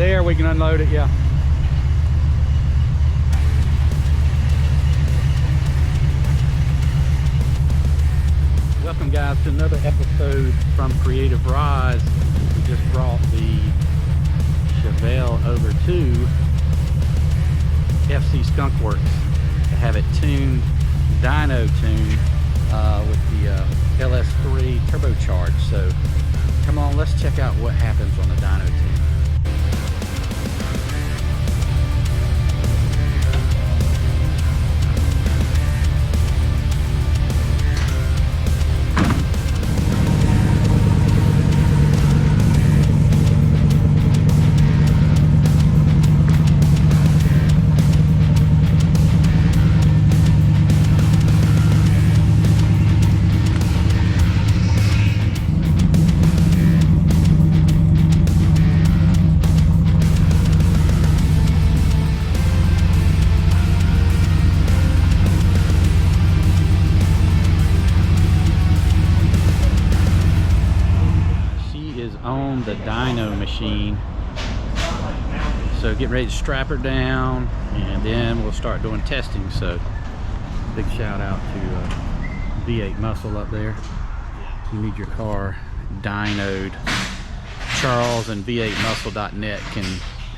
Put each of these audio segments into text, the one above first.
there, we can unload it, yeah. Welcome guys to another episode from Creative Rise. We just brought the Chevelle over to FC Skunk Works to have it tuned, dyno tuned with the LS3 turbocharged. So come on, let's check out what happens on the dyno tune. On the dyno machine, so get ready to strap her down and then we'll start doing testing. So big shout out to V8 Muscle up there. You need your car dynoed. Charles and V8muscle.net can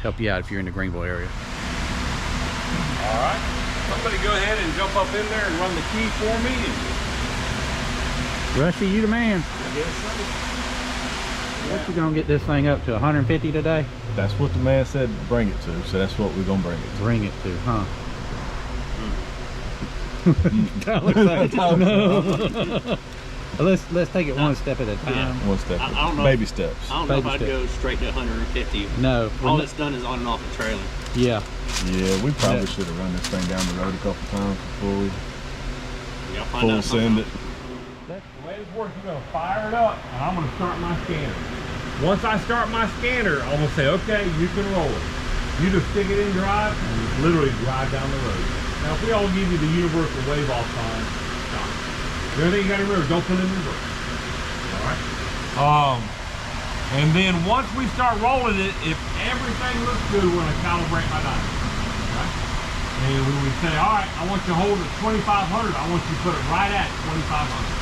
help you out if you're in the Greenville area. All right, somebody go ahead and jump up in there and run the key for me. Rusty, you the man. Yes, sir. What you gonna get this thing up to, 150 today? That's what the man said bring it to, so that's what we're gonna bring it to. Bring it to, huh? No. Let's take it one step at a time. Yeah. One step. I don't know. Baby steps. I don't know Baby if I'd steps. go straight to 150. No. All it's done is on and off the trailer. Yeah. Yeah, we probably should have run this thing down the road a couple times before we Y'all find full out send it. The way this works, you're gonna fire it up, and I'm gonna start my scanner. Once I start my scanner, I'm gonna say, okay, you can roll it. You just stick it in drive, and you literally drive down the road. Now, if we all give you the universal wave off sign, stop. The other thing you gotta remember, don't put it in reverse. All right? And then once we start rolling it, if everything looks good, we're gonna calibrate my dyno. Right? And when we say, all right, I want you to hold it 2,500, I want you to put it right at 2,500.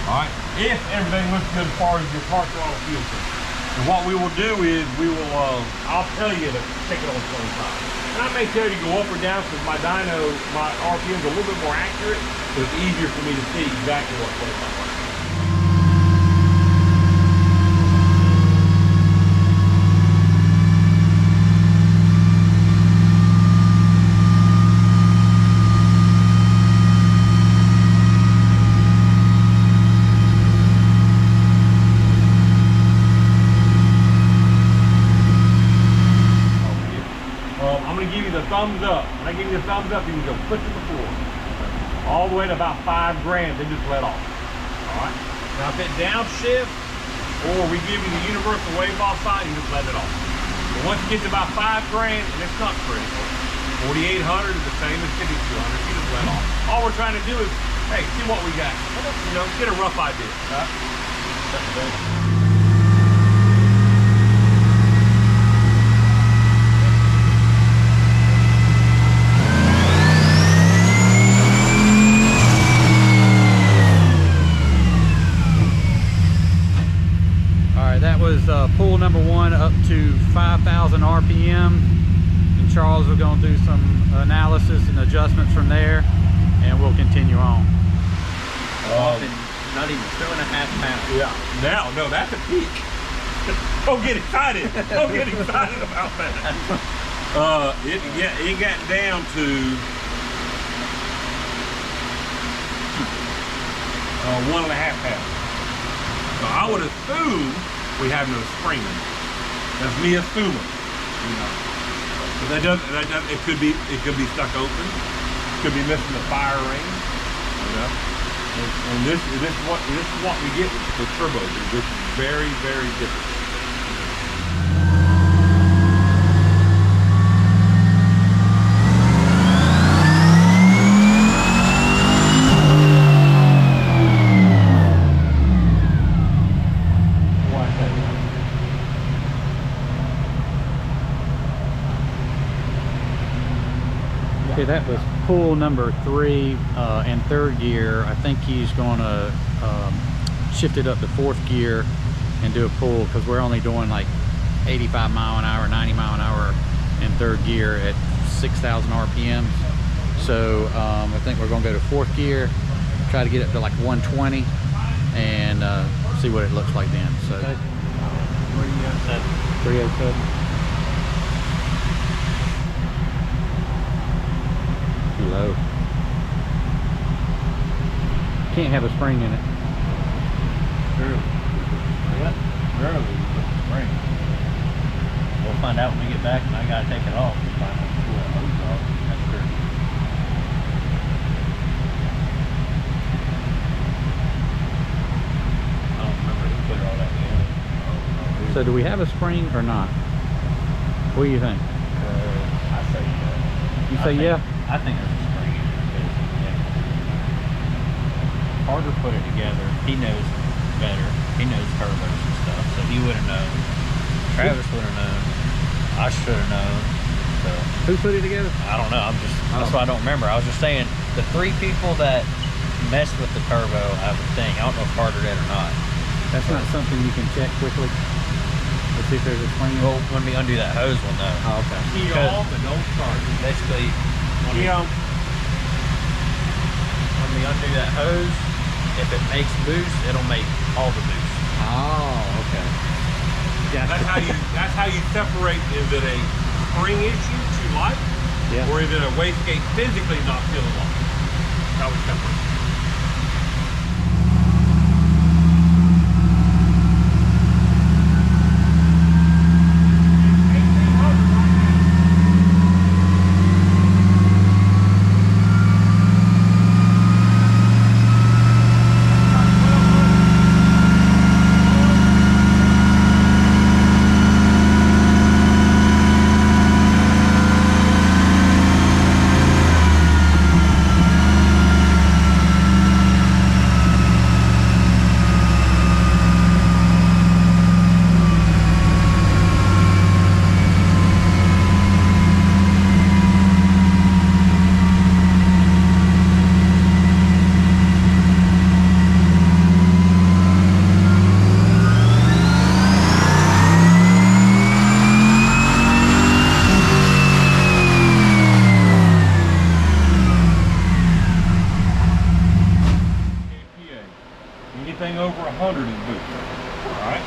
All right, if everything looks good as far as your parts are all field system. And what we will do is we will, I'll tell you to take it on 25. And I may tell you to go up or down because my dyno, my RPM is a little bit more accurate, so it's easier for me to see exactly what 25 is. Thumbs up. When I give you a thumbs up, you can go push it before. All the way to about 5 grand, then just let off. Alright? Now if it downshift, or we give you the universal wave off sign, you just let it off. But once you get to about 5 grand, and it's not critical, 4,800 is the same as 5,200, you just let off. All we're trying to do is, hey, see what we got. You know, get a rough idea. Right? That was pull number 1 up to 5,000 RPM, and Charles is going to do some analysis and adjustments from there, and we'll continue on. Not even 2.5 pounds. Yeah. No, that's a peak. Don't get excited. Don't get excited about that. It got down to 1.5 pounds. So I would assume we have no spring in it. That's me assuming, you know. But that does it could be stuck open. It could be missing the fire ring, you know. And this is what we get with turbos. It's very, very different. Okay, that was pull number 3 and 3rd gear. I think he's gonna shift it up to 4th gear and do a pull, because we're only doing like 85 mile an hour, 90 mile an hour in 3rd gear at 6,000 RPM. So I think we're gonna go to 4th gear, try to get it to like 120 and see what it looks like then. So 307. Low. Can't have a spring in it. Spring. We'll find out when we get back, and I gotta take it off. That's true. I don't remember who put all that in. So do we have a spring or not? What do you think? I say yeah. You say yeah? I think there's a spring in it. Carter put it together. He knows better. He knows turbos and stuff, so he would have known. Travis would have known. I should have known. So Who put it together? I don't know. That's why I don't remember. I was just saying the 3 people that messed with the turbo have a thing. I don't know if Carter did or not. That's not something you can check quickly. Let's see if there's a spring. Well, when we undo that hose, we'll know. Oh, okay. Key off and don't start. Basically, when we undo that hose, if it makes boost, it'll make all the boost. Oh, okay. Gotcha. That's how you separate, is it a spring issue that you like, Yeah. or is it a wastegate physically not feeling like? That's how we separate. Anything over 100 is boost. All right.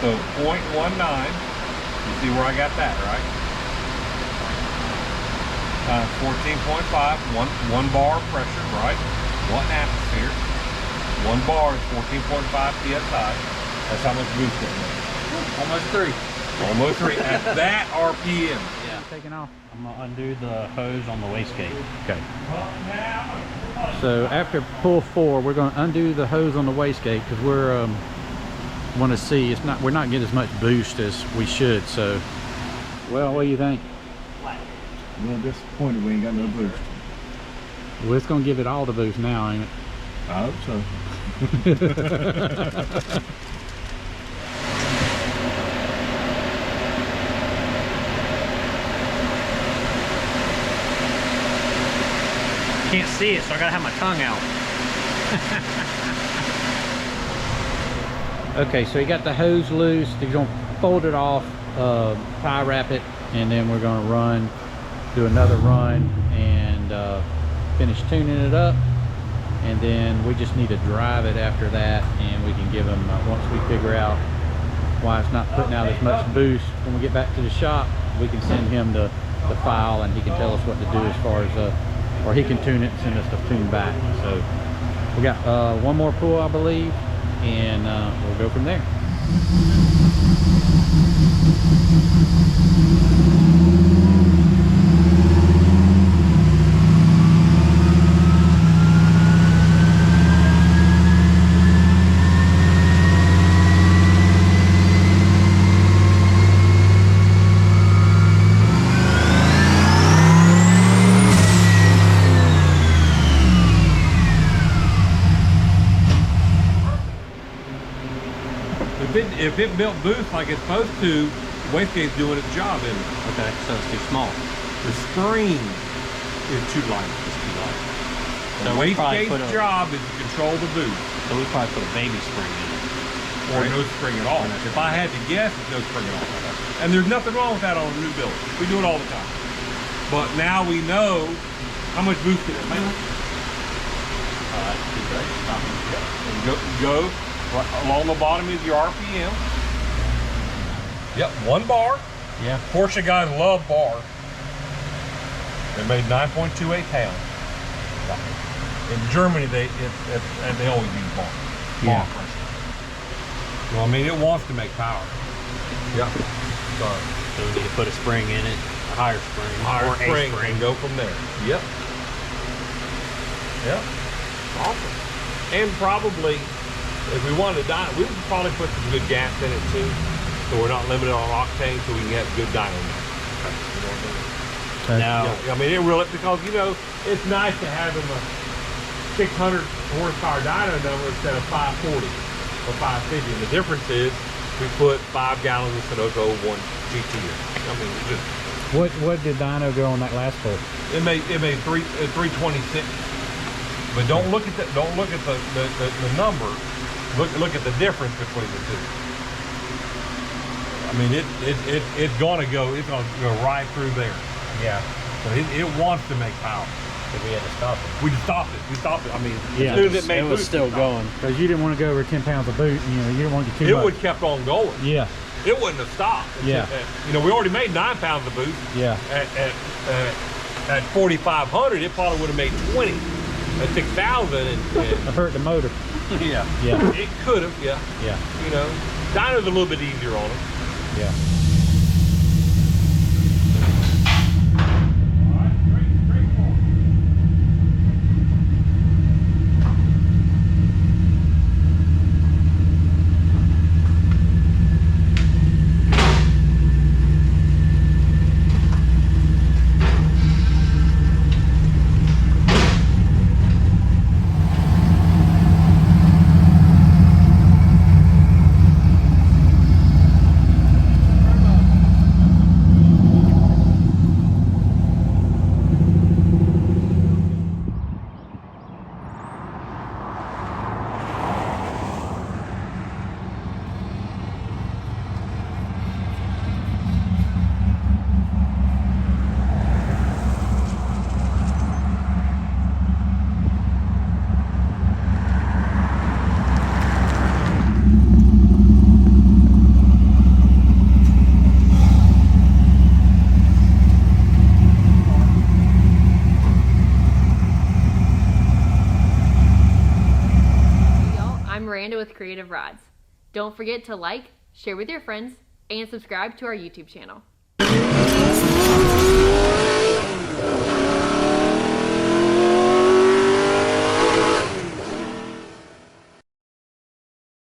So 0.19. You see where I got that, right? Times 14.5. One bar of pressure, right? 1 atmosphere. 1 bar is 14.5 psi. That's how much boost it makes. Almost 3. Almost 3 at that RPM. Yeah. Taking off. I'm gonna undo the hose on the wastegate. Okay. So after pull 4, we're going to undo the hose on the wastegate, because we're want to see we're not getting as much boost as we should. So, well, what do you think? I'm a little disappointed we ain't got no boost. Well, it's going to give it all the boost now, ain't it? I hope so. Can't see it, so I gotta have my tongue out. Okay, so he got the hose loose. He's going to fold it off, tie wrap it, and then we're going to do another run and finish tuning it up. And then we just need to drive it after that, and we can give him, once we figure out why it's not putting out as much boost, when we get back to the shop, we can send him the file, and he can tell us what to do as far as, or he can tune it and send us the tune back. So we got one more pull, I believe, and we'll go from there. If it built boost like it's supposed to, wastegate's doing its job, isn't it? Okay, so it's too small. The spring is too light. It's too light. So The we probably wastegate's put a- job is to control the boot, So we probably put a baby spring in it. or no spring at all. If I had to guess, it's no spring at all. And there's nothing wrong with that on a new build. We do it all the time. But now we know how much boost can it make. And go right along the bottom is your RPM. Yep, 1 bar. Yeah. Porsche guys love bar. They made 9.28 pounds. In Germany, they always use bar. Yeah. Bar pressure. Well, I mean, it wants to make power. Yeah. So So we need to put a spring in it, a higher spring, higher or spring a spring. and go from there. Yep. Yep. Awesome. And probably, if we wanted to dyno, we would probably put some good gas in it too, so we're not limited on octane, so we can have good dyno. You know what I mean? Okay. Now, Yeah, I mean, it really, because, you know, it's nice to have them a 600 horsepower dyno number instead of 540 or 550. And the difference is we put 5 gallons instead of 01 GT. I mean, it just, What did dyno go on that last pull? it made 326. But don't look at the number. Look at the difference between the two. I mean, it's gonna go right through there. yeah, So it wants to make power. so we had to stop it. We stopped it. We stopped it. I mean, Yeah, as soon as it made It was boost, still we stopped going. Because you didn't want to go over 10 pounds of boot. You know, you didn't want to get it. too It much. would kept on going. Yeah, It wouldn't have stopped. Yeah. You know, we already made 9 pounds of boost. yeah. At 4,500, it probably would have made 20. At 6,000, It hurt the motor. yeah, Yeah, it could have. Yeah, yeah, you know, dyno's a little bit easier on it. yeah. I'm Miranda with Creative Rods. Don't forget to like, share with your friends, and subscribe to our YouTube channel.